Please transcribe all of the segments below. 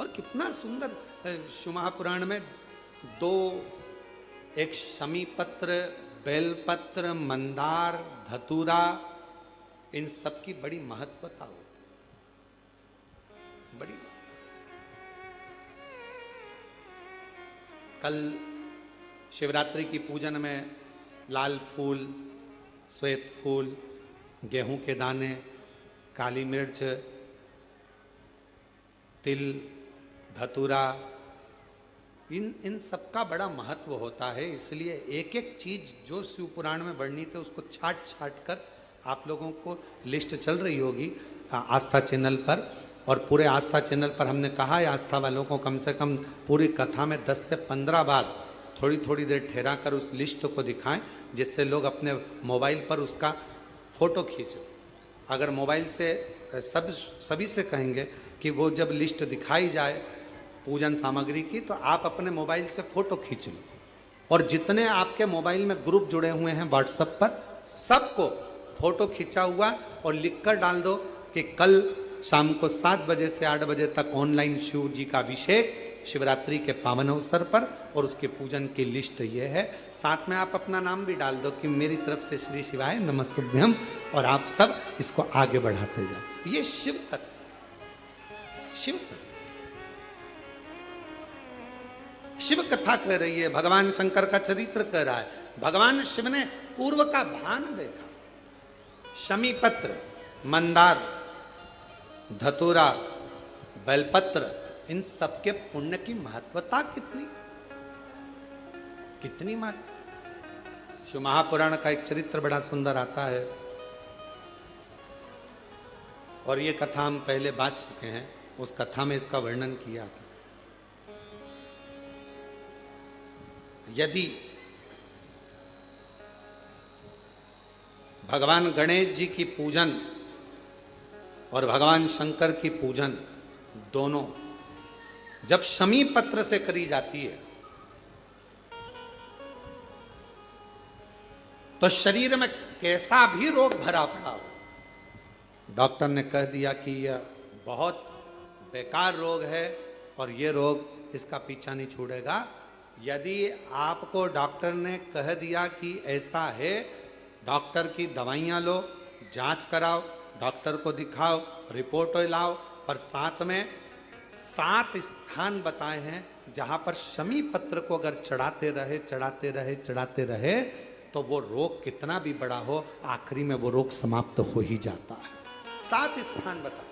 और कितना सुंदर शिव महापुराण में दो, एक शमी पत्र, बेलपत्र, मंदार, धतूरा, इन सब की बड़ी महत्वता होती है, बड़ी। कल शिवरात्रि की पूजन में लाल फूल, श्वेत फूल, गेहूं के दाने, काली मिर्च, तिल, धतूरा, इन सब का बड़ा महत्व होता है। इसलिए एक एक चीज जो शिव पुराण में वर्णित है उसको छाट छाट कर आप लोगों को लिस्ट चल रही होगी आस्था चैनल पर। और पूरे आस्था चैनल पर हमने कहा है आस्था वालों को कम से कम पूरी कथा में 10 से 15 बार थोड़ी थोड़ी देर ठहरा कर उस लिस्ट को दिखाएं, जिससे लोग अपने मोबाइल पर उसका फोटो खींचें। अगर मोबाइल से सभी से कहेंगे कि वो जब लिस्ट दिखाई जाए पूजन सामग्री की, तो आप अपने मोबाइल से फोटो खींच लो, और जितने आपके मोबाइल में ग्रुप जुड़े हुए हैं व्हाट्सएप पर, सबको फोटो खींचा हुआ और लिखकर डाल दो कि कल शाम को 7 बजे से 8 बजे तक ऑनलाइन शिव जी का अभिषेक शिवरात्रि के पावन अवसर पर, और उसके पूजन की लिस्ट ये है। साथ में आप अपना नाम भी डाल दो कि मेरी तरफ से श्री शिवाय नमस्तुभ्यम, और आप सब इसको आगे बढ़ाते जाओ। ये शिव तत्व, शिव तत्व, शिव कथा कह रही है, भगवान शंकर का चरित्र कह रहा है। भगवान शिव ने पूर्व का भान देखा। शमी पत्र, मंदार, धतूरा, बेलपत्र, इन सबके पुण्य की महत्वता कितनी कितनी महत्व। शिव महापुराण का एक चरित्र बड़ा सुंदर आता है, और ये कथा हम पहले बात चुके हैं। उस कथा में इसका वर्णन किया था। यदि भगवान गणेश जी की पूजन और भगवान शंकर की पूजन दोनों जब शमी पत्र से करी जाती है, तो शरीर में कैसा भी रोग भरा पड़ा हो, डॉक्टर ने कह दिया कि यह बहुत बेकार रोग है और ये रोग इसका पीछा नहीं छोड़ेगा। यदि आपको डॉक्टर ने कह दिया कि ऐसा है, डॉक्टर की दवाइयां लो, जांच कराओ, डॉक्टर को दिखाओ, रिपोर्ट लाओ, पर साथ में 7 स्थान बताए हैं जहां पर शमी पत्र को अगर चढ़ाते रहे चढ़ाते रहे चढ़ाते रहे तो वो रोग कितना भी बड़ा हो, आखिरी में वो रोग समाप्त हो ही जाता है। 7 स्थान बताए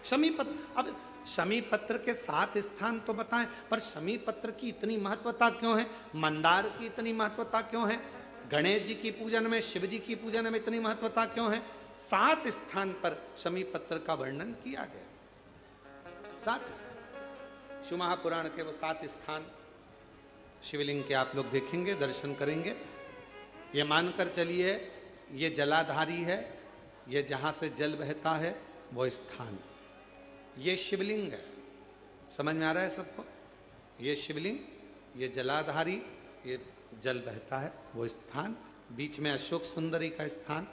शमी पत्र। अब शमी पत्र के 7 स्थान तो बताएं, पर शमी पत्र की इतनी महत्वता क्यों है? मंदार की इतनी महत्वता क्यों है? गणेश जी की पूजन में, शिव जी की पूजन में इतनी महत्वता क्यों है? 7 स्थान पर शमी पत्र का वर्णन किया गया। 7 स्थान शिव महापुराण के वो 7 स्थान शिवलिंग के आप लोग देखेंगे, दर्शन करेंगे। ये मानकर चलिए ये जलाधारी है, ये जहां से जल बहता है वो स्थान है। ये शिवलिंग है, समझ में आ रहा है सबको? ये शिवलिंग, ये जलाधारी, ये जल बहता है वो स्थान। बीच में अशोक सुंदरी का स्थान,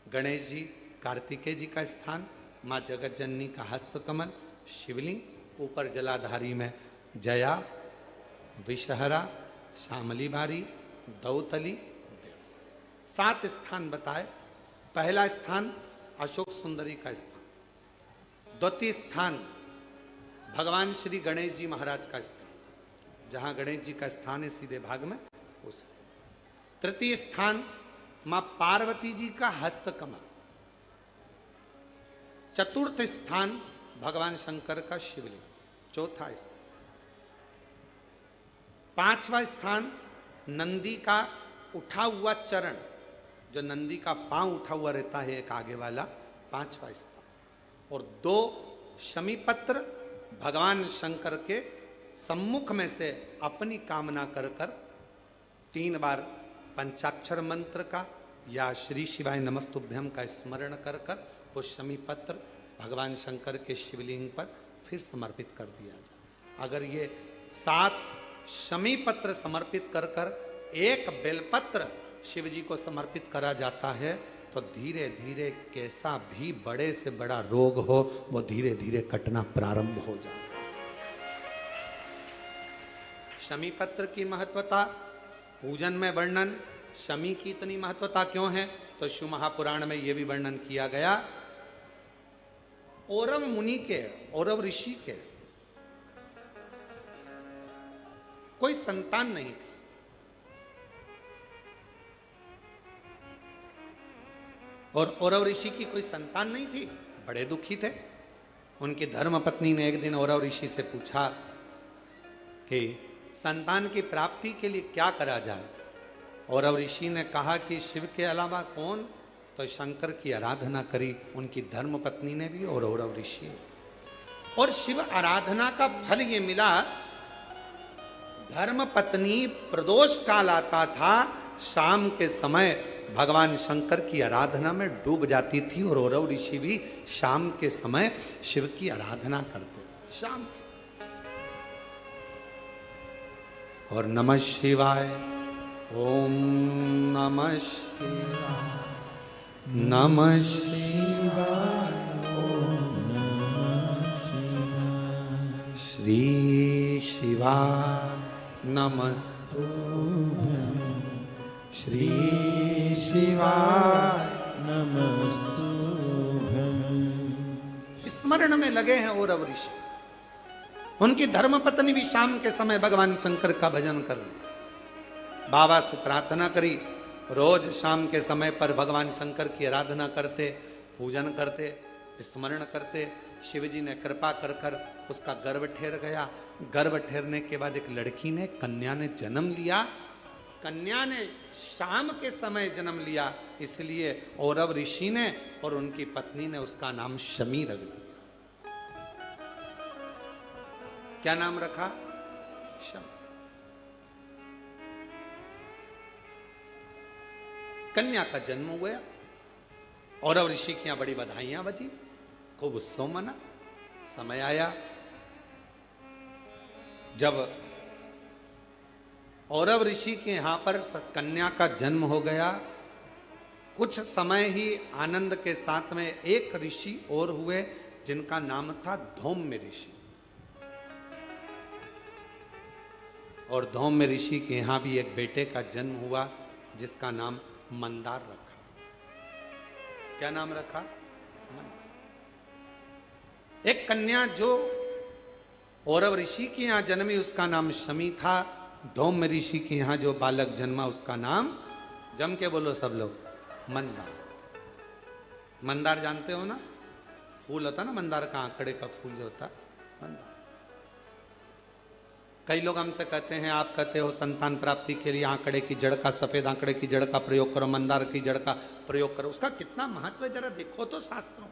गणेश जी, कार्तिकेय जी का स्थान, माँ जगत जननी का हस्तकमल, शिवलिंग। ऊपर जलाधारी में जया, विषहरा, शामली बारी, दौतली, 7 स्थान बताए। पहला स्थान अशोक सुंदरी का स्थान, द्वितीय स्थान भगवान श्री गणेश जी महाराज का स्थान, जहां गणेश जी का स्थान है सीधे भाग में उस स्थान। तृतीय स्थान मां पार्वती जी का हस्तकमल। चतुर्थ स्थान भगवान शंकर का शिवलिंग। चौथा स्थान। 5वां स्थान नंदी का उठा हुआ चरण, जो नंदी का पांव उठा हुआ रहता है एक आगे वाला, 5वां स्थान। और 2 शमी पत्र भगवान शंकर के सम्मुख में से अपनी कामना कर कर 3 बार पंचाक्षर मंत्र का या श्री शिवाय नमस्तुभ्यम का स्मरण कर कर वो शमी पत्र भगवान शंकर के शिवलिंग पर फिर समर्पित कर दिया जाए। अगर ये 7 शमी पत्र समर्पित कर कर 1 बेलपत्र शिव जी को समर्पित करा जाता है, तो धीरे धीरे कैसा भी बड़े से बड़ा रोग हो वो धीरे धीरे कटना प्रारंभ हो जाता है। शमी पत्र की महत्वता, पूजन में वर्णन, शमी की इतनी महत्वता क्यों है, तो शिव महापुराण में यह भी वर्णन किया गया। औरव मुनि के, औरव ऋषि के कोई संतान नहीं थी। और औरव ऋषि की कोई संतान नहीं थी, बड़े दुखी थे। उनकी धर्म पत्नी ने एक दिन औरव ऋषि से पूछा कि संतान की प्राप्ति के लिए क्या करा जाए। औरव ऋषि ने कहा कि शिव के अलावा कौन, तो शंकर की आराधना करी, उनकी धर्म पत्नी ने भी और औरव ऋषि ने। और शिव आराधना का फल ये मिला, धर्म पत्नी प्रदोष काल आता था, शाम के समय भगवान शंकर की आराधना में डूब जाती थी, और औरव ऋषि भी शाम के समय शिव की आराधना करते थे, शाम के समय। और नमः शिवाय, ओम नमः शिवाय, नमः शिवाय, ओम नमः शिवाय, श्री शिवाय नमस्तुभ्यं, श्री शिवाय नमस्तुभ्यं। स्मरण में लगे हैं औरव ऋषि। उनकी धर्मपत्नी भी शाम के समय भगवान शंकर का भजन कर रही, बाबा से प्रार्थना करी, रोज शाम के समय पर भगवान शंकर की आराधना करते, पूजन करते, स्मरण करते। शिवजी ने कृपा कर कर उसका गर्भ ठहर गया। गर्भ ठहरने के बाद एक लड़की ने, कन्या ने जन्म लिया। कन्या ने शाम के समय जन्म लिया, इसलिए औरव ऋषि ने और उनकी पत्नी ने उसका नाम शमी रख दिया। क्या नाम रखा? शमी। कन्या का जन्म हुआ। औरव ऋषि की यहां बड़ी बधाइयां बजी, खूब उत्सव मना। समय आया जब औरव ऋषि के यहां पर कन्या का जन्म हो गया, कुछ समय ही आनंद के साथ में एक ऋषि और हुए जिनका नाम था धौम्य ऋषि। और धौम्य ऋषि के यहां भी एक बेटे का जन्म हुआ जिसका नाम मंदार रखा। क्या नाम रखा? मंदार। एक कन्या जो औरव ऋषि के यहां जन्मी उसका नाम शमी था। धौम्य ऋषि के यहां जो बालक जन्मा उसका नाम, जम के बोलो सब लोग, मंदार। मंदार जानते हो ना, फूल होता ना मंदार का, आंकड़े का फूल जो होता मंदार। कई लोग हमसे कहते हैं, आप कहते हो संतान प्राप्ति के लिए आंकड़े की जड़ का, सफेद आंकड़े की जड़ का प्रयोग करो, मंदार की जड़ का प्रयोग करो। उसका कितना महत्व है जरा देखो तो शास्त्रों।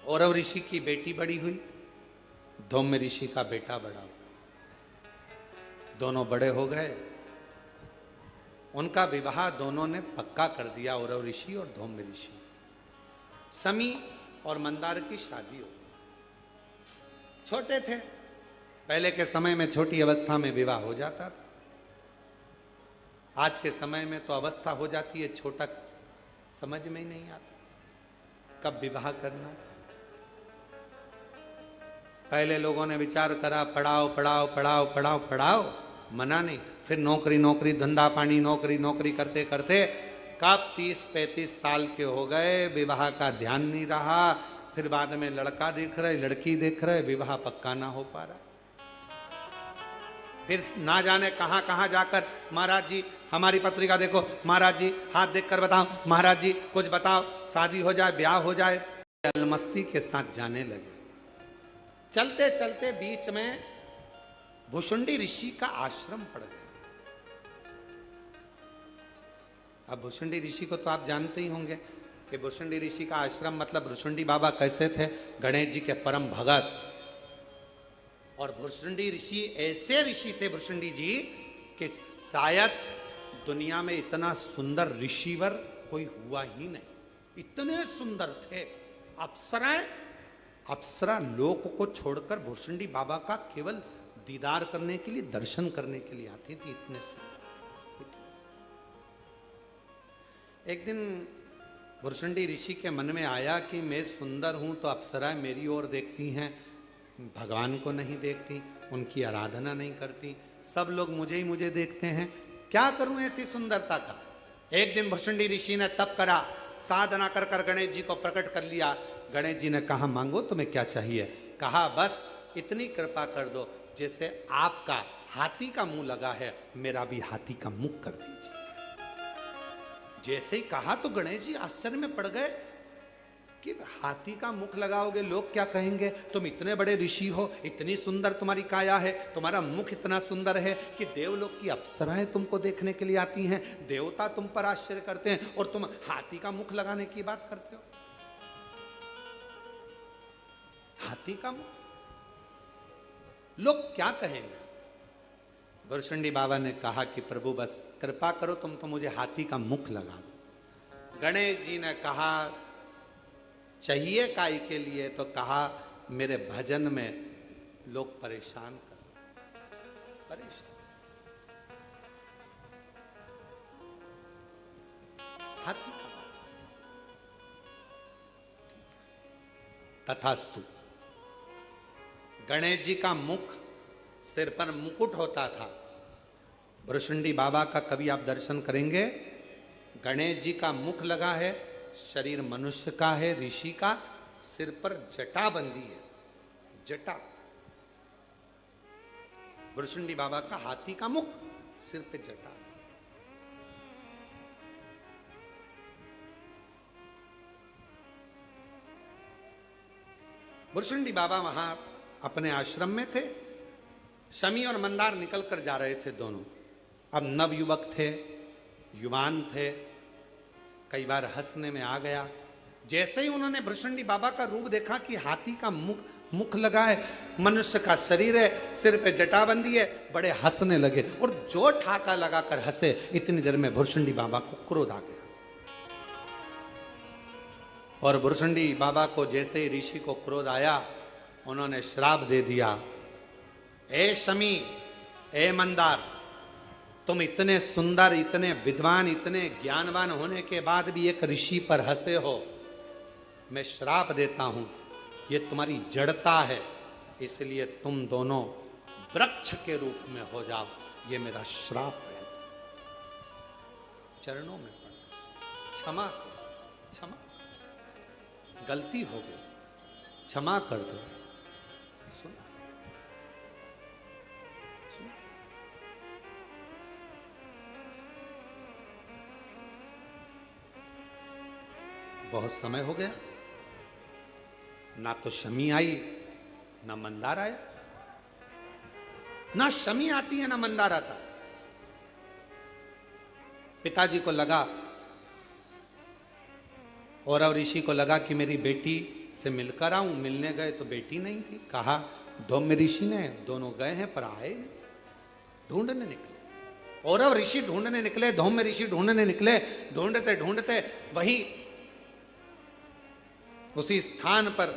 औरव ऋषि की बेटी बड़ी हुई, धौम्य ऋषि का बेटा बड़ा हुआ। दोनों बड़े हो गए, उनका विवाह दोनों ने पक्का कर दिया, औरव ऋषि और धौम्य ऋषि। शमी और मंदार की शादी हो गई। छोटे थे, पहले के समय में छोटी अवस्था में विवाह हो जाता था। आज के समय में तो अवस्था हो जाती है, छोटा समझ में ही नहीं आता कब विवाह करना। पहले लोगों ने विचार करा, पढ़ाओ पढ़ाओ पढ़ाओ पढ़ाओ पढ़ाओ, मना नहीं। फिर नौकरी नौकरी, धंधा पानी, नौकरी नौकरी करते करते कब 30-35 साल के हो गए, विवाह का ध्यान नहीं रहा। फिर बाद में लड़का देख रहे, लड़की देख रहे, विवाह पक्का ना हो पा रहा। फिर ना जाने कहां कहां जाकर, महाराज जी हमारी पत्रिका देखो, महाराज जी हाथ देखकर बताओ, महाराज जी कुछ बताओ, शादी हो जाए, ब्याह हो जाए। अलमस्ती के साथ जाने लगे। चलते चलते बीच में भुषुंडी ऋषि का आश्रम पड़ गया। अब भुषुंडी ऋषि को तो आप जानते ही होंगे कि भुषुंडी ऋषि का आश्रम मतलब, भुषुंडी बाबा कैसे थे? गणेश जी के परम भगत। और भुषुंडी ऋषि ऐसे ऋषि थे, भुषुंडी जी, कि शायद दुनिया में इतना सुंदर ऋषिवर कोई हुआ ही नहीं। इतने सुंदर थे। अप्सरा लोक को छोड़कर भुषुंडी बाबा का केवल दीदार करने के लिए, दर्शन करने के लिए आती थी। इतने सुंदर। एक दिन भुर्सुंडी ऋषि के मन में आया कि मैं सुंदर हूं तो अप्सराएं मेरी ओर देखती हैं, भगवान को नहीं देखती, उनकी आराधना नहीं करती, सब लोग मुझे देखते हैं, क्या करूं ऐसी सुंदरता का। एक दिन भुर्सुंडी ऋषि ने तप करा, साधना कर कर गणेश जी को प्रकट कर लिया। गणेश जी ने कहा मांगो तुम्हें क्या चाहिए। कहा बस इतनी कृपा कर दो, जैसे आपका हाथी का मुंह लगा है मेरा भी हाथी का मुख कर दीजिए। जैसे ही कहा तो गणेश जी आश्चर्य में पड़ गए कि हाथी का मुख लगाओगे लोग क्या कहेंगे, तुम इतने बड़े ऋषि हो, इतनी सुंदर तुम्हारी काया है, तुम्हारा मुख इतना सुंदर है कि देवलोक की अप्सराएं तुमको देखने के लिए आती हैं, देवता तुम पर आश्चर्य करते हैं और तुम हाथी का मुख लगाने की बात करते हो। हाथी का मुख, लोग क्या कहेंगे। भुर्सुंडी बाबा ने कहा कि प्रभु बस कृपा करो, तुम तो मुझे हाथी का मुख लगा दो। गणेश जी ने कहा चाहिए काय के लिए, तो कहा मेरे भजन में लोग परेशान कर, परेशान। हाथी का तथास्तु। गणेश जी का मुख, सिर पर मुकुट होता था। भुर्सुंडी बाबा का कभी आप दर्शन करेंगे, गणेश जी का मुख लगा है, शरीर मनुष्य का है, ऋषि का, सिर पर जटा बंधी है, जटा। भुर्सुंडी बाबा का हाथी का मुख, सिर पे जटा। भुर्सुंडी बाबा वहां अपने आश्रम में थे, शमी और मंदार निकल कर जा रहे थे दोनों। अब नवयुवक थे, युवान थे, कई बार हंसने में आ गया। जैसे ही उन्होंने भुर्सुंडी बाबा का रूप देखा कि हाथी का मुख लगा है, मनुष्य का शरीर है, सिर पे जटाबंदी है, बड़े हंसने लगे और जो ठाका लगाकर हंसे, इतनी देर में भुर्सुंडी बाबा को क्रोध आ गया। और भुर्सुंडी बाबा को जैसे ही ऋषि को क्रोध आया, उन्होंने श्राप दे दिया, ए शमी, ए मंदार, तुम इतने सुंदर, इतने विद्वान, इतने ज्ञानवान होने के बाद भी एक ऋषि पर हंसे हो, मैं श्राप देता हूं, ये तुम्हारी जड़ता है, इसलिए तुम दोनों वृक्ष के रूप में हो जाओ, ये मेरा श्राप है। चरणों में पड़ गए, क्षमा करो, क्षमा, गलती हो गई, क्षमा कर दो। बहुत समय हो गया, ना तो शमी आई, ना मंदार आया, ना शमी आती है ना मंदार आता। पिताजी को लगा और अब ऋषि को लगा कि मेरी बेटी से मिलकर आऊं। मिलने गए तो बेटी नहीं थी। कहा धौम्य ऋषि ने, दोनों गए हैं पर आए नहीं, ढूंढने निकले। और अब ऋषि ढूंढने निकले, धौम्य ऋषि ढूंढने निकले, ढूंढते ढूंढते वही उसी स्थान पर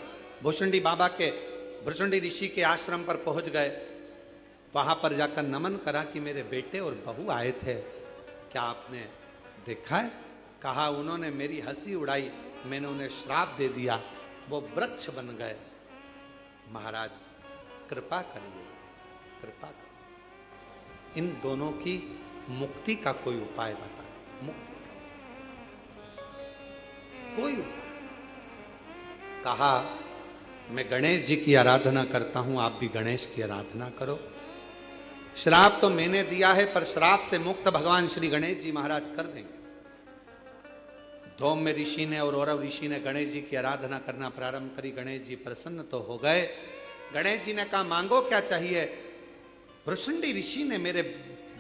भुर्सुंडी ऋषि के आश्रम पर पहुंच गए। वहां पर जाकर नमन करा कि मेरे बेटे और बहू आए थे, क्या आपने देखा है? कहा उन्होंने मेरी हंसी उड़ाई, मैंने उन्हें श्राप दे दिया, वो वृक्ष बन गए। महाराज कृपा करिए, कृपा करिए, इन दोनों की मुक्ति का कोई उपाय बता दें। मुक्ति का कोई उपाय। कहा मैं गणेश जी की आराधना करता हूं, आप भी गणेश की आराधना करो। श्राप तो मैंने दिया है, पर श्राप से मुक्त भगवान श्री गणेश जी महाराज कर देंगे। धौम्य ऋषि ने और औरव ऋषि ने गणेश जी की आराधना करना प्रारंभ करी। गणेश जी प्रसन्न तो हो गए। गणेश जी ने कहा मांगो क्या चाहिए? भुर्सुंडी ऋषि ने मेरे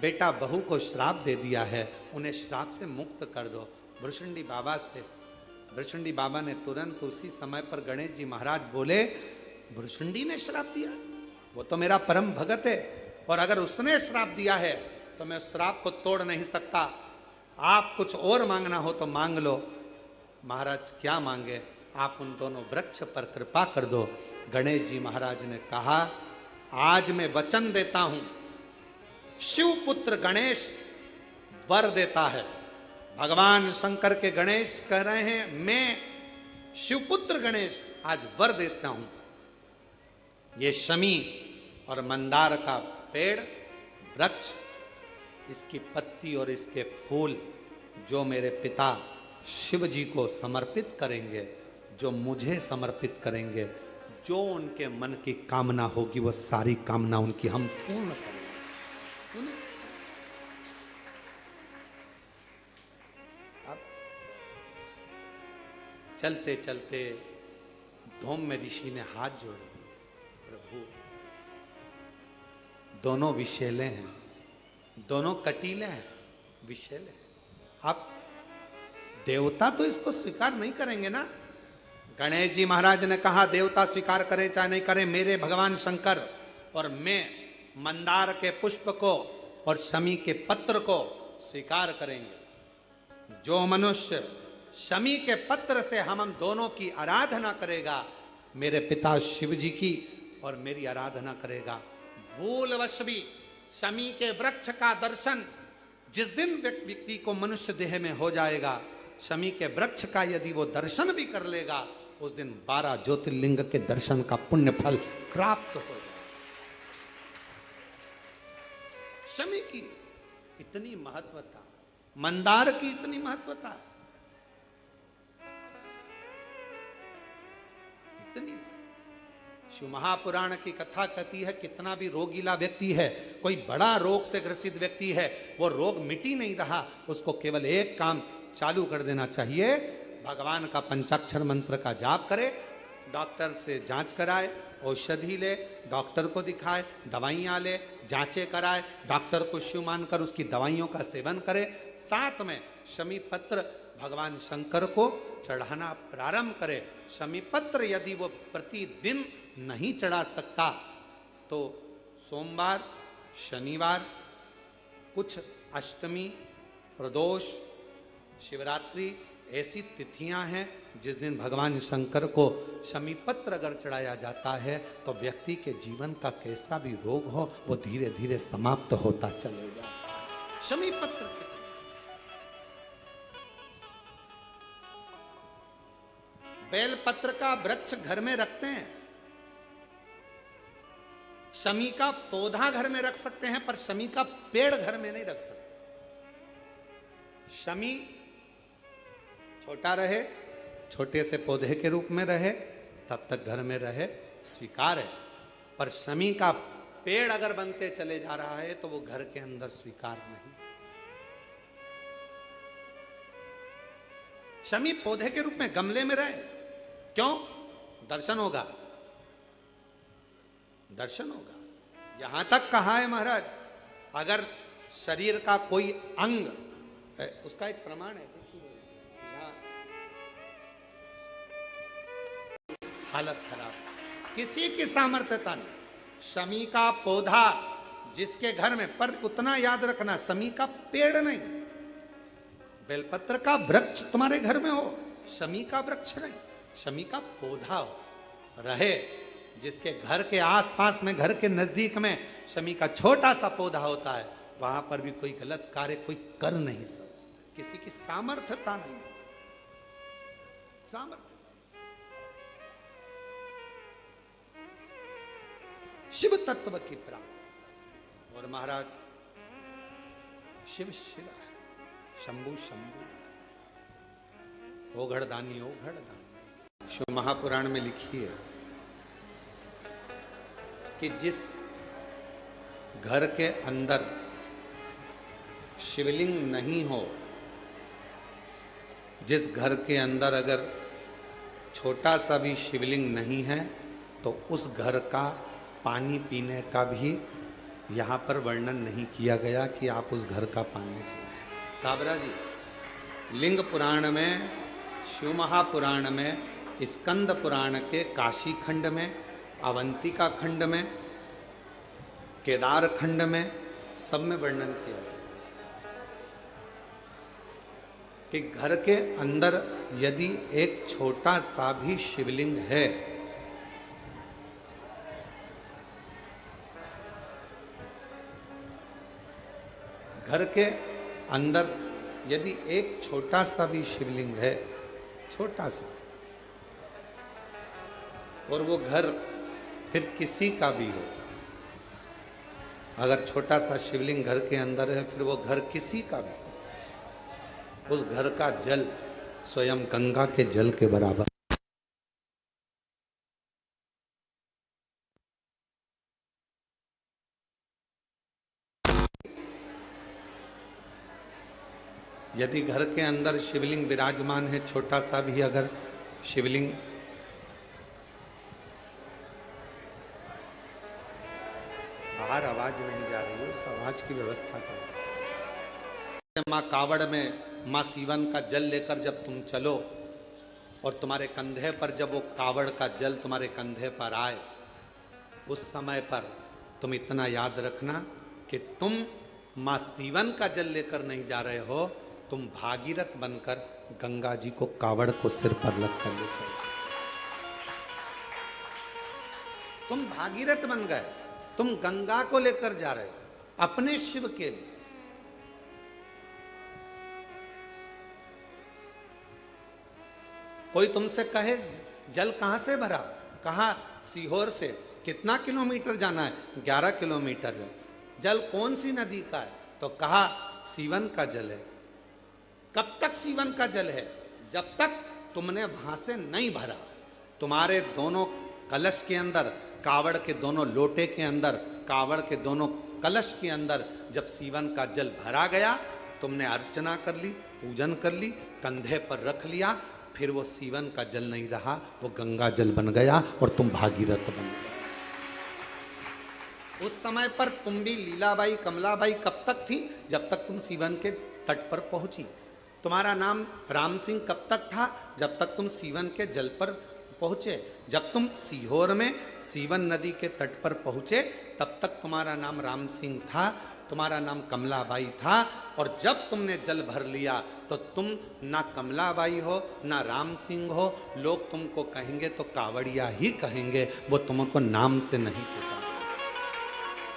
बेटा बहू को श्राप दे दिया है, उन्हें श्राप से मुक्त कर दो। भुर्सुंडी बाबा ने तुरंत उसी समय पर गणेश जी महाराज बोले, भुर्सुंडी ने श्राप दिया? वो तो मेरा परम भगत है, और अगर उसने श्राप दिया है तो मैं उस श्राप को तोड़ नहीं सकता। आप कुछ और मांगना हो तो मांग लो। महाराज क्या मांगे? आप उन दोनों वृक्ष पर कृपा कर दो। गणेश जी महाराज ने कहा आज मैं वचन देता हूं, शिव पुत्र गणेश वर देता है, भगवान शंकर के गणेश कह रहे हैं, मैं शिवपुत्र गणेश आज वर देता हूं, ये शमी और मंदार का पेड़ वृक्ष, इसकी पत्ती और इसके फूल जो मेरे पिता शिव जी को समर्पित करेंगे, जो मुझे समर्पित करेंगे, जो उनके मन की कामना होगी वो सारी कामना उनकी हम पूर्ण करेंगे। अब चलते चलते धूम में ऋषि ने हाथ जोड़ दिए, प्रभु दोनों विषैले हैं, दोनों कटीले हैं, विषैले हैं। अब देवता तो इसको स्वीकार नहीं करेंगे ना। गणेश जी महाराज ने कहा देवता स्वीकार करे चाहे नहीं करे, मेरे भगवान शंकर और मैं मंदार के पुष्प को और शमी के पत्र को स्वीकार करेंगे। जो मनुष्य शमी के पत्र से हम दोनों की आराधना करेगा, मेरे पिता शिव जी की और मेरी आराधना करेगा, भूलवश भी शमी के वृक्ष का दर्शन जिस दिन व्यक्ति को मनुष्य देह में हो जाएगा, शमी के वृक्ष का यदि वो दर्शन भी कर लेगा, उस दिन 12 ज्योतिर्लिंग के दर्शन का पुण्य फल प्राप्त हो जाएगा। शमी की इतनी महत्वता, मंदार की इतनी महत्वता, इतनी। शिव महापुराण की कथा कहती है कितना भी रोगीला व्यक्ति है, कोई बड़ा रोग से ग्रसित व्यक्ति है, वो रोग मिटी नहीं रहा, उसको केवल एक काम चालू कर देना चाहिए, भगवान का पंचाक्षर मंत्र का जाप करे, डॉक्टर से जांच कराए, औषधि ले, डॉक्टर को दिखाए, दवाइयाँ ले, जांचें कराए, डॉक्टर को शिव मानकर उसकी दवाइयों का सेवन करे, साथ में शमी पत्र भगवान शंकर को चढ़ाना प्रारंभ करे। शमी पत्र यदि वो प्रतिदिन नहीं चढ़ा सकता तो सोमवार, शनिवार, कुछ अष्टमी, प्रदोष, शिवरात्रि ऐसी तिथियां हैं जिस दिन भगवान शंकर को शमी पत्र अगर चढ़ाया जाता है तो व्यक्ति के जीवन का कैसा भी रोग हो वो धीरे धीरे समाप्त होता चलेगा। शमी पत्र के बेल पत्र का वृक्ष घर में रखते हैं, शमी का पौधा घर में रख सकते हैं, पर शमी का पेड़ घर में नहीं रख सकते। शमी छोटा रहे, छोटे से पौधे के रूप में रहे, तब तक घर में रहे, स्वीकार है, पर शमी का पेड़ अगर बनते चले जा रहा है तो वो घर के अंदर स्वीकार नहीं। शमी पौधे के रूप में गमले में रहे, क्यों? दर्शन होगा, दर्शन होगा। यहां तक कहा है महाराज, अगर शरीर का कोई अंग, उसका एक प्रमाण है, देखिए यहां हालत खराब, किसी की सामर्थ्यता नहीं। शमी का पौधा जिसके घर में, पर उतना याद रखना, शमी का पेड़ नहीं, बेलपत्र का वृक्ष तुम्हारे घर में हो, शमी का वृक्ष नहीं, शमी का पौधा हो रहे, जिसके घर के आसपास में, घर के नजदीक में शमी का छोटा सा पौधा होता है, वहां पर भी कोई गलत कार्य कोई कर नहीं सकता। किसी की सामर्थ्यता नहीं, सामर्थ्य। शिव तत्व की प्राप्ति। और महाराज शिव शिव है, शंभु शंभु, ओघड़दानी ओघड़दानी। शिव महापुराण में लिखी है कि जिस घर के अंदर शिवलिंग नहीं हो, जिस घर के अंदर अगर छोटा सा भी शिवलिंग नहीं है, तो उस घर का पानी पीने का भी यहाँ पर वर्णन नहीं किया गया कि आप उस घर का पानी। काबरा जी, लिंग पुराण में, शिव महापुराण में, स्कंद पुराण के काशी खंड में, अवंतिका खंड में, केदार खंड में, सब में वर्णन किया गया कि घर के अंदर यदि एक छोटा सा भी शिवलिंग है, घर के अंदर यदि एक छोटा सा भी शिवलिंग है, छोटा सा, और वो घर फिर किसी का भी हो, अगर छोटा सा शिवलिंग घर के अंदर है, फिर वो घर किसी का भी हो, उस घर का जल स्वयं गंगा के जल के बराबर। यदि घर के अंदर शिवलिंग विराजमान है, छोटा सा भी अगर शिवलिंग, बाहर आवाज नहीं जा रही है, उस आवाज की व्यवस्था करो। माँ कावड़ में माँ सीवन का जल लेकर जब तुम चलो और तुम्हारे कंधे पर जब वो कावड़ का जल तुम्हारे कंधे पर आए, उस समय पर तुम इतना याद रखना कि तुम माँ सीवन का जल लेकर नहीं जा रहे हो, तुम भागीरथ बनकर गंगा जी को कावड़ को सिर पर रखकर लेकर, तुम भागीरथ बन गए, तुम गंगा को लेकर जा रहे हो अपने शिव के लिए। कोई तुमसे कहे जल कहां से भरा, कहा सीहोर से, कितना किलोमीटर जाना है, 11 किलोमीटर है। जल कौन सी नदी का है, तो कहा सीवन का जल है। कब तक सीवन का जल है, जब तक तुमने वहां से नहीं भरा। तुम्हारे दोनों कलश के अंदर, कावड़ के दोनों लोटे के अंदर, कावड़ के दोनों कलश के अंदर जब सीवन का जल भरा गया, तुमने अर्चना कर ली, पूजन कर ली, कंधे पर रख लिया, फिर वो सीवन का जल नहीं रहा, वो गंगा जल बन गया और तुम भागीरथ बन गए। उस समय पर तुम भी लीलाबाई, कमलाबाई कब तक थी, जब तक तुम सीवन के तट पर पहुंची। तुम्हारा नाम राम सिंह कब तक था, जब तक तुम सीवन के जल पर पहुंचे। जब तुम सीहोर में सीवन नदी के तट पर पहुंचे, तब तक तुम्हारा नाम राम सिंह था, तुम्हारा नाम कमलाबाई था। और जब तुमने जल भर लिया तो तुम ना कमलाबाई हो ना राम सिंह हो, लोग तुमको कहेंगे तो कावड़िया ही कहेंगे, वो तुमको नाम से नहीं पुकारेंगे।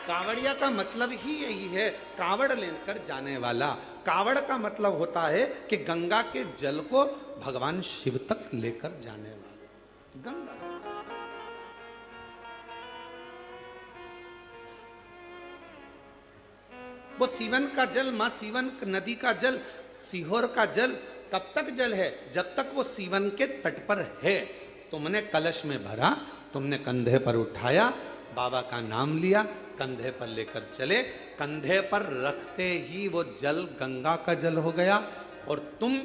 कावड़िया का मतलब ही यही है, कावड़ लेकर जाने वाला। कावड़ का मतलब होता है कि गंगा के जल को भगवान शिव तक लेकर जाने वाला गंगा। वो सीवन का जल, मां सीवन नदी का जल, सीहोर का जल कब तक जल है, जब तक वो सीवन के तट पर है। तुमने कलश में भरा, तुमने कंधे पर उठाया, बाबा का नाम लिया, कंधे पर लेकर चले, कंधे पर रखते ही वो जल गंगा का जल हो गया। और तुम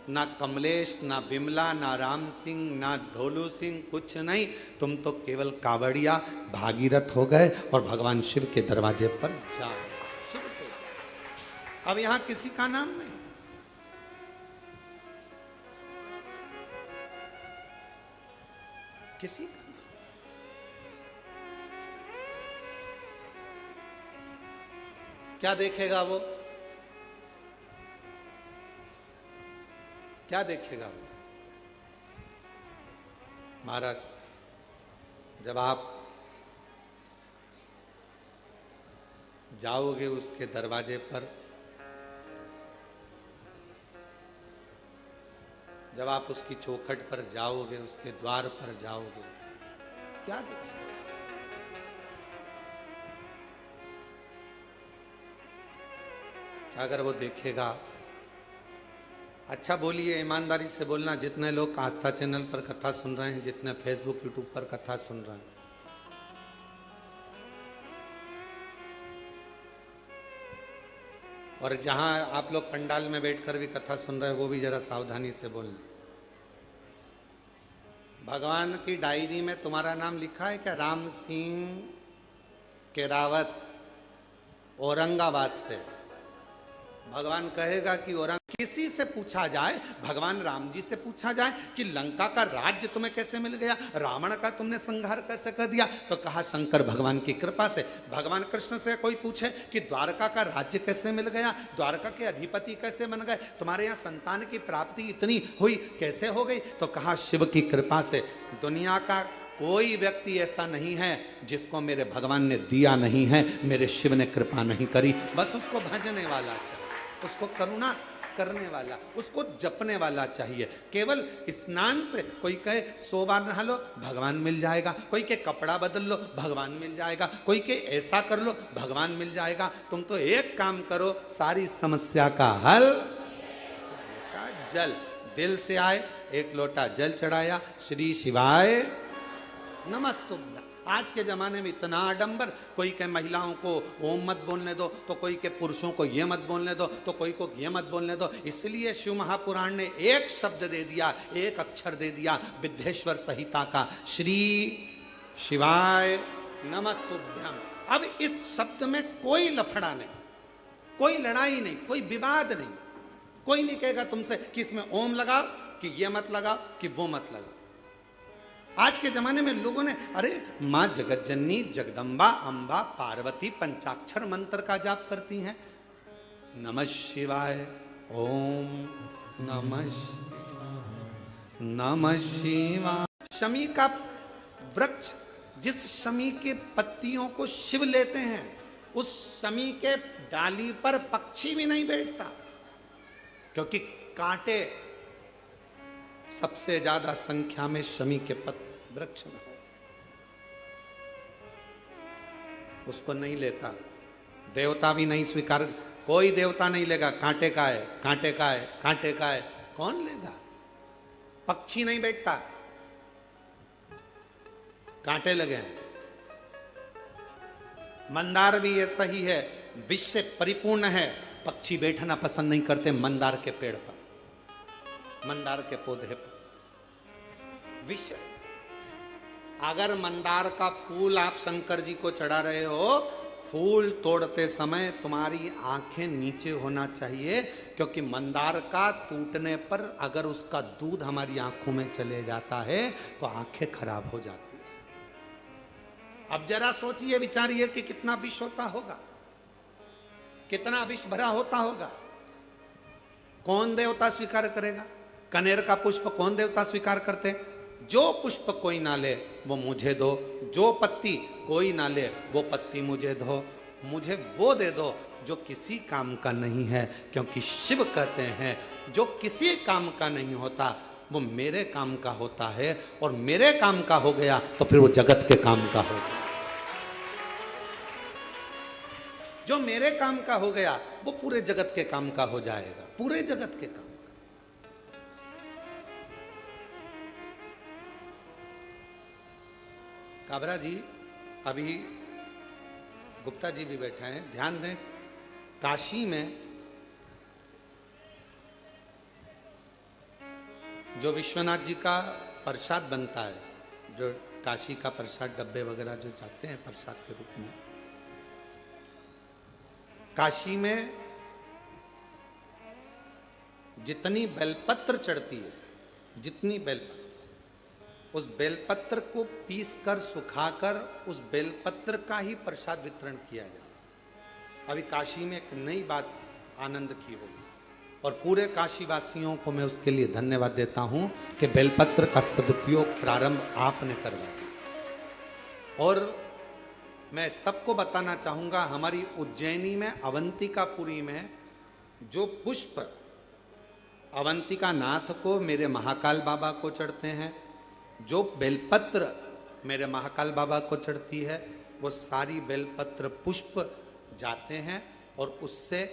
ना कमलेश, ना बिमला, ना राम सिंह, ना ढोलू सिंह, कुछ नहीं, तुम तो केवल कावड़िया भागीरथ हो गए और भगवान शिव के दरवाजे पर जा रहे। अब यहां किसी का नाम नहीं, किसी का नाम। क्या देखेगा वो, क्या देखेगा वो? महाराज, जब आप जाओगे उसके दरवाजे पर, जब आप उसकी चौखट पर जाओगे, उसके द्वार पर जाओगे, क्या देखिए? अगर वो देखेगा, अच्छा बोलिए, ईमानदारी से बोलना, जितने लोग आस्था चैनल पर कथा सुन रहे हैं, जितने फेसबुक यूट्यूब पर कथा सुन रहे हैं, और जहां आप लोग पंडाल में बैठकर भी कथा सुन रहे हैं, वो भी जरा सावधानी से बोलना। भगवान की डायरी में तुम्हारा नाम लिखा है क्या? राम सिंह केरावत, औरंगाबाद से। भगवान कहेगा कि किसी से पूछा जाए, भगवान राम जी से पूछा जाए कि लंका का राज्य तुम्हें कैसे मिल गया, रावण का तुमने संहार कैसे कर दिया, तो कहा शंकर भगवान की कृपा से। भगवान कृष्ण से कोई पूछे कि द्वारका का राज्य कैसे मिल गया, द्वारका के अधिपति कैसे बन गए, तुम्हारे यहाँ संतान की प्राप्ति इतनी हुई कैसे हो गई, तो कहा शिव की कृपा से। दुनिया का कोई व्यक्ति ऐसा नहीं है जिसको मेरे भगवान ने दिया नहीं है, मेरे शिव ने कृपा नहीं करी, बस उसको भजने वाला चाहिए, उसको करुणा करने वाला, उसको जपने वाला चाहिए। केवल स्नान से कोई कहे 100 बार नहा लो भगवान मिल जाएगा, कोई के कपड़ा बदल लो भगवान मिल जाएगा, कोई के ऐसा कर लो भगवान मिल जाएगा। तुम तो एक काम करो, सारी समस्या का हल जल। दिल से आए, एक लोटा जल चढ़ाया, श्री शिवाय नमस्तुभ्यं। आज के जमाने में इतना आडंबर, कोई के महिलाओं को ओम मत बोलने दो, तो कोई के पुरुषों को ये मत बोलने दो, तो कोई को ये मत बोलने दो। इसलिए शिव महापुराण ने एक शब्द दे दिया, एक अक्षर दे दिया विद्येश्वर संहिता का, श्री शिवाय नमस्तुभ्यं। अब इस शब्द में कोई लफड़ा नहीं, कोई लड़ाई नहीं, कोई विवाद नहीं। कोई नहीं कहेगा तुमसे कि इसमें ओम लगाओ, कि ये मत लगाओ, कि वो मत लगाओ। आज के जमाने में लोगों ने, अरे मां जगत जननी जगदम्बा अम्बा पार्वती पंचाक्षर मंत्र का जाप करती हैं। नमः शिवाय, ओम नमः शिवाय, नमः शिवाय। शमी का वृक्ष, जिस शमी के पत्तियों को शिव लेते हैं, उस शमी के डाली पर पक्षी भी नहीं बैठता, क्योंकि कांटे सबसे ज्यादा संख्या में शमी के वृक्ष में, उसको नहीं लेता। देवता भी नहीं स्वीकार, कोई देवता नहीं लेगा। कांटे का है, कांटे का है, कांटे का है, कौन लेगा? पक्षी नहीं बैठता, कांटे लगे हैं। मंदार भी ये सही है, विष से परिपूर्ण है, पक्षी बैठना पसंद नहीं करते मंदार के पेड़ पर, मंदार के पौधे पर। विष, अगर मंदार का फूल आप शंकर जी को चढ़ा रहे हो, फूल तोड़ते समय तुम्हारी आंखें नीचे होना चाहिए, क्योंकि मंदार का टूटने पर अगर उसका दूध हमारी आंखों में चले जाता है तो आंखें खराब हो जाती है। अब जरा सोचिए, विचारिए कि कितना विष होता होगा, कितना विष भरा होता होगा। कौन देवता स्वीकार करेगा? कनेर का पुष्प कौन देवता स्वीकार करते? जो पुष्प कोई ना ले वो मुझे दो, जो पत्ती कोई ना ले वो पत्ती मुझे दो, मुझे वो दे दो जो किसी काम का नहीं है, क्योंकि शिव कहते हैं जो किसी काम का नहीं होता वो मेरे काम का होता है, और मेरे काम का हो गया तो फिर वो जगत के काम का होगा। जो मेरे काम का हो गया वो पूरे जगत के काम का हो जाएगा, पूरे जगत के काम का। काबरा जी, अभी गुप्ता जी भी बैठे हैं, ध्यान दें, काशी में जो विश्वनाथ जी का प्रसाद बनता है, जो काशी का प्रसाद डब्बे वगैरह जो जाते हैं प्रसाद के रूप में, काशी में जितनी बेलपत्र चढ़ती है, जितनी बेलपत्र, उस बेलपत्र को पीसकर सुखाकर उस बेलपत्र का ही प्रसाद वितरण किया जाए। अभी काशी में एक नई बात आनंद की होगी, और पूरे काशी वासियों को मैं उसके लिए धन्यवाद देता हूं कि बेलपत्र का सदुपयोग प्रारंभ आपने करवा दिया। और मैं सबको बताना चाहूंगा, हमारी उज्जैनी में अवंतिकापुरी में जो पुष्प अवंतिका नाथ को, मेरे महाकाल बाबा को चढ़ते हैं, जो बेलपत्र मेरे महाकाल बाबा को चढ़ती है, वो सारी बेलपत्र पुष्प जाते हैं, और उससे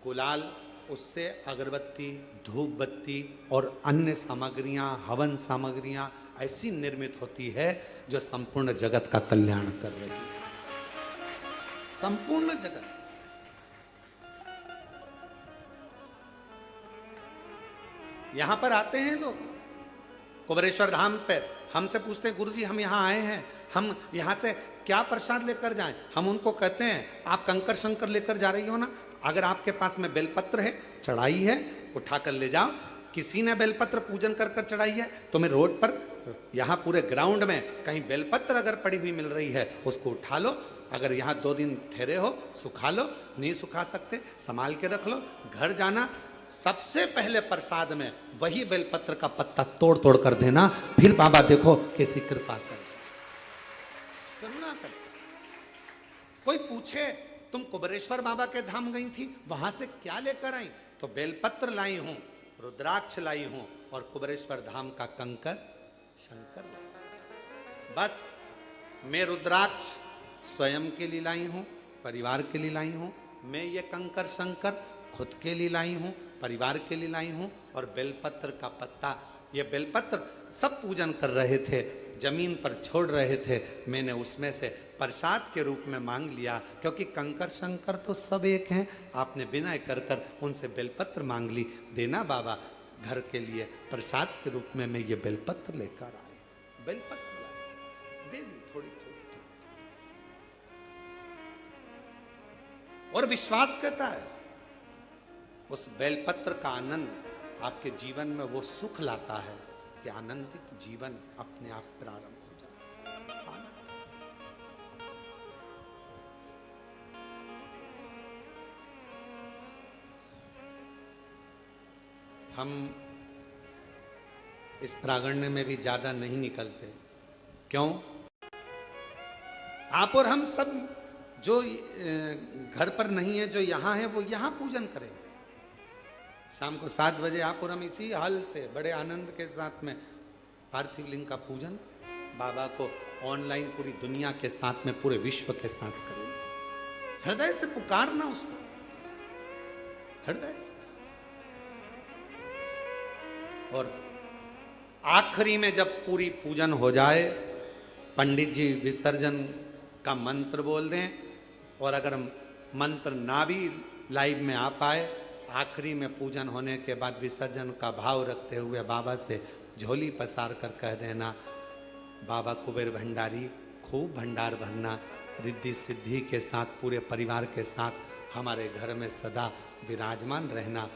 गुलाल, उससे अगरबत्ती, धूप बत्ती और अन्य सामग्रियां, हवन सामग्रियां ऐसी निर्मित होती है जो संपूर्ण जगत का कल्याण कर रही है। संपूर्ण जगत। यहां पर आते हैं लोग कुबेरेश्वर धाम पे, हमसे पूछते हैं गुरुजी हम यहाँ आए हैं, हम यहाँ से क्या प्रसाद लेकर जाएं? हम उनको कहते हैं आप कंकर शंकर लेकर जा रही हो ना, अगर आपके पास में बेलपत्र है, चढ़ाई है, उठाकर ले जाओ। किसी ने बेलपत्र पूजन कर कर चढ़ाई है, तुम्हें रोड पर, यहाँ पूरे ग्राउंड में कहीं बेलपत्र अगर पड़ी हुई मिल रही है, उसको उठा लो। अगर यहाँ 2 दिन ठहरे हो, सुखा लो, नहीं सुखा सकते संभाल के रख लो। घर जाना, सबसे पहले प्रसाद में वही बेलपत्र का पत्ता तोड़ तोड़ कर देना, फिर बाबा देखो कैसी कृपा कर, करुणा कर। कोई पूछे तुम कुबेरेश्वर बाबा के धाम गई थी, वहां से क्या लेकर आई? तो बेलपत्र लाई हूं, रुद्राक्ष लाई हूं और कुबेरेश्वर धाम का कंकर शंकर लाई। बस मैं रुद्राक्ष स्वयं के लिए लाई हूं, परिवार के लिए लाई हूं। मैं ये कंकर शंकर खुद के लिए लाई हूं, परिवार के लिए लाई हूं। और बेलपत्र का पत्ता, ये बेलपत्र सब पूजन कर रहे थे, जमीन पर छोड़ रहे थे, मैंने उसमें से प्रसाद के रूप में मांग लिया, क्योंकि कंकर शंकर तो सब एक हैं। आपने विनय कर कर उनसे बेलपत्र मांग ली, देना बाबा घर के लिए प्रसाद के रूप में। मैं ये बेलपत्र लेकर आए, बेलपत्र लाए, दे दी थोड़ी थोड़ी थोड़ी। और विश्वास कहता है उस बेलपत्र का आनंद आपके जीवन में वो सुख लाता है कि आनंदित जीवन अपने आप प्रारंभ हो जाता है। हम इस प्रांगण में भी ज्यादा नहीं निकलते। क्यों? आप और हम सब जो घर पर नहीं है, जो यहाँ है, वो यहाँ पूजन करेंगे। शाम को 7 बजे आप और हम इसी हाल से बड़े आनंद के साथ में पार्थिव लिंग का पूजन बाबा को ऑनलाइन पूरी दुनिया के साथ में, पूरे विश्व के साथ करेंगे। हृदय से पुकारना उसको, हृदय से। और आखिरी में जब पूरी पूजन हो जाए, पंडित जी विसर्जन का मंत्र बोल दें, और अगर मंत्र ना भी लाइव में आ पाए, आखिरी में पूजन होने के बाद विसर्जन का भाव रखते हुए बाबा से झोली पसार कर कह देना, बाबा कुबेर भंडारी खूब भंडार भरना, रिद्धि सिद्धि के साथ पूरे परिवार के साथ हमारे घर में सदा विराजमान रहना,